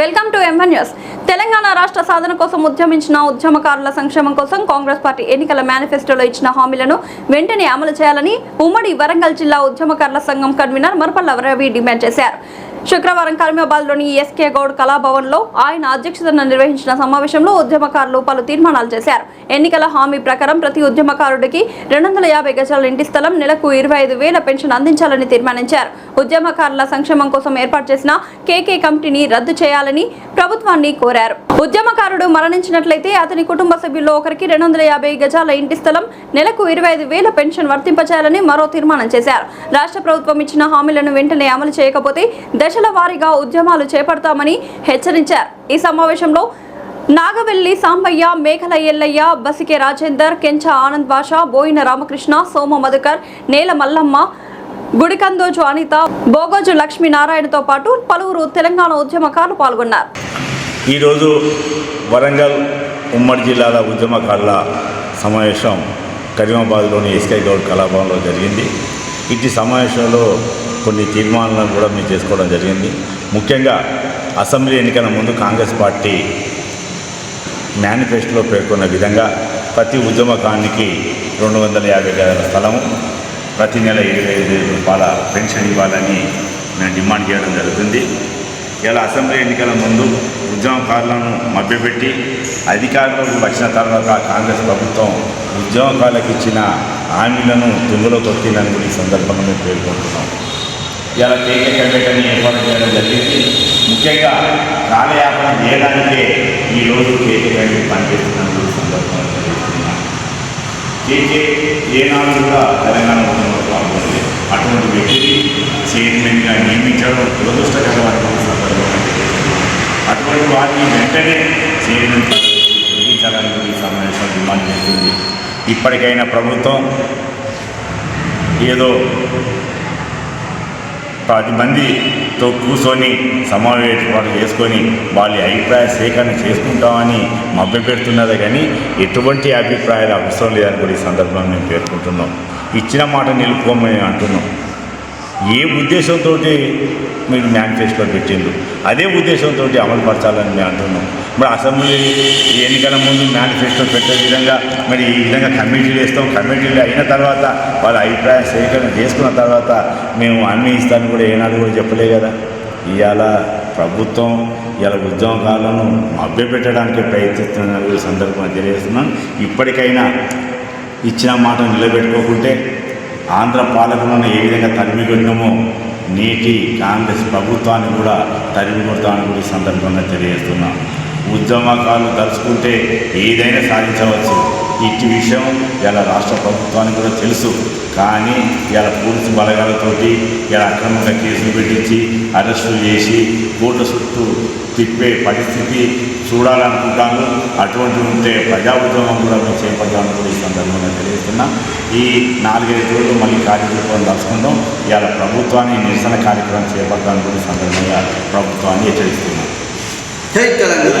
Welcome to M1 news. Telangana రాష్ట్ర సాధన కోసం ఉద్యమించిన ఉద్యమకారుల సంక్షేమం కోసం కాంగ్రెస్ పార్టీ ఎన్నికల మేనిఫెస్టోలో ఇచ్చిన హామీలను వెంటనే అమలు చేయాలని ఉమ్మడి వరంగల్ జిల్లా ఉద్యమకారుల సంఘం కన్వీనర్ మర్పల్ల రవి డిమాండ్ చేశారు. శుక్రవారం కరీమాబాద్లోని ఎస్కే గౌడ్ కళాభవన్లో ఆయన అధ్యక్షతన నిర్వహించిన సమావేశంలో ఉద్యమకారులు పలు తీర్మానాలు చేశారు. ఎన్నికల హామీ ప్రకారం ప్రతి ఉద్యమకారుడికి 250 గజాల ఇంటి స్థలం, నెలకు 25,000 పెన్షన్ అందించాలని తీర్మానించారు. ఉద్యమకారుల సంక్షేమం కోసం ఏర్పాటు చేసిన కేకే కమిటీని రద్దు చేయాలని ప్రభుత్వాన్ని కోరారు. ఉద్యమకారుడు మరణించినట్లయితే అతని కుటుంబ సభ్యుల్లో ఒకరికి 250 గజాల ఇంటి స్థలం, నెలకు 25,000 పెన్షన్ వర్తింపచేయాలని మరో తీర్మానం చేశారు. రాష్ట్ర ప్రభుత్వం ఇచ్చిన హామీలను వెంటనే అమలు చేయకపోతే దశల వారీగా ఉద్యమాలు చేపడతామని హెచ్చరించారు. ఈ సమావేశంలో నాగవెల్లి సాంబయ్య, మేఘల ఎల్లయ్య, బసికే రాజేందర్, కెంచ ఆనంద్ భాష, బోయిన రామకృష్ణ, సోమ మధుకర్, నేల మల్లమ్మ, గుడికందోజు అనిత, బోగోజు లక్ష్మీనారాయణతో పాటు పలువురు తెలంగాణ ఉద్యమకారులు పాల్గొన్నారు. ఈరోజు వరంగల్ ఉమ్మడి జిల్లాల ఉద్యమకారుల సమావేశం కరీమాబాద్లోని ఎస్కే గౌడ్ కళాభవన్లో జరిగింది. ఇట్టి సమావేశంలో కొన్ని తీర్మానాలను కూడా మేము చేసుకోవడం జరిగింది. ముఖ్యంగా అసెంబ్లీ ఎన్నికల ముందు కాంగ్రెస్ పార్టీ మేనిఫెస్టోలో పేర్కొన్న విధంగా ప్రతి ఉద్యమకానికి 250 గజాల స్థలము, ప్రతి నెల 25,000 రూపాయల పెన్షన్ ఇవ్వాలని మేము డిమాండ్ చేయడం జరుగుతుంది. ఇలా అసెంబ్లీ ఎన్నికల ముందు ఉద్యమకారులను మభ్యపెట్టి అధికారంలోకి వచ్చిన తర్వాత కాంగ్రెస్ ప్రభుత్వం ఉద్యమకారులకు ఇచ్చిన హామీలను తుంగలో తొక్కిందని కూడా ఈ సందర్భంగా మేము పేర్కొంటున్నాం. ఇలా కేకే కమిటీని ఏర్పాటు చేయడం జరిగింది. ముఖ్యంగా కాలయాపన చేయడానికే ఈరోజు కేకే కమిటీ పనిచేస్తున్నట్టు సందర్భంగా తెలియజేస్తున్నాం. కేకే ఏనాడు కూడా తెలంగాణ ఉద్యమంలో పాల్గొనలేదు. అటువంటి వ్యక్తిని చైర్మన్గా నియమించడం దురదృష్టకరమైన సందర్భంగా తెలియజేస్తున్నాం. అటువంటి వారిని వెంటనే చైర్మన్ తొలగించాలని ఈ సమావేశం డిమాండ్ చేస్తుంది. ఇప్పటికైనా ప్రభుత్వం ఏదో 10 మందితో కూర్చొని సమావేశాలు చేసుకొని వాళ్ళ అభిప్రాయ సేకరణ చేసుకుంటామని మభ్యపెడుతున్నదే కానీ ఎటువంటి అభిప్రాయాలు అవసరం లేదని కూడా ఈ సందర్భంగా మేము పేర్కొంటున్నాం. ఇచ్చిన మాట నిలుపుకోమని అంటున్నాం. ఏ ఉద్దేశంతో మీరు మేనిఫెస్టోలో పెట్టిండ్రు అదే ఉద్దేశంతో అమలు పరచాలని మేము అంటున్నాం. మరి అసెంబ్లీ ఎన్నికల ముందు మేనిఫెస్టో పెట్టే విధంగా మరి ఈ విధంగా కమిటీలు వేస్తాం. కమిటీలు అయిన తర్వాత వాళ్ళ అభిప్రాయం సేకరణ చేసుకున్న తర్వాత మేము అన్నీ ఇస్తాను కూడా ఏనాడు కూడా చెప్పలే కదా. ఇవాళ ప్రభుత్వం ఇలా ఉద్యమకాలను మభ్యపెట్టడానికి ప్రయత్నిస్తున్న సందర్భంగా తెలియజేస్తున్నాం. ఇప్పటికైనా ఇచ్చిన మాట నిలబెట్టుకోకుంటే ఆంధ్ర పాలకులను ఏ విధంగా తరిమి కొట్టినామో నేటి కాంగ్రెస్ ప్రభుత్వాన్ని కూడా తరిమి కొడతామని కూడా ఈ సందర్భంగా తెలియజేస్తున్నాం. ఉద్యమకారులు తలుచుకుంటే ఏదైనా సాధించవచ్చు. ఇట్టి విషయం ఇలా రాష్ట్ర ప్రభుత్వానికి కూడా తెలుసు. కానీ ఇలా పోలీసు బలగాలతోటి ఇలా అక్రమంగా కేసులు పెట్టించి అరెస్టులు చేసి కోర్టు చుట్టూ తిప్పే పరిస్థితి చూడాలనుకుంటాను. అటువంటి ఉంటే ప్రజా ఉద్యమం కూడా మేము చేపట్టాలని కూడా ఈ సందర్భంగా తెలియజేస్తున్నాం. ఈ 4-5 రోజులు మళ్ళీ కార్యక్రమం దలుచుకుంటాం. ఇవాళ ప్రభుత్వాన్ని నిరసన కార్యక్రమం చేపట్టాలని కూడా ఈ సందర్భంగా ప్రభుత్వాన్ని హెచ్చరిస్తున్నాం. జై తెలంగాణ.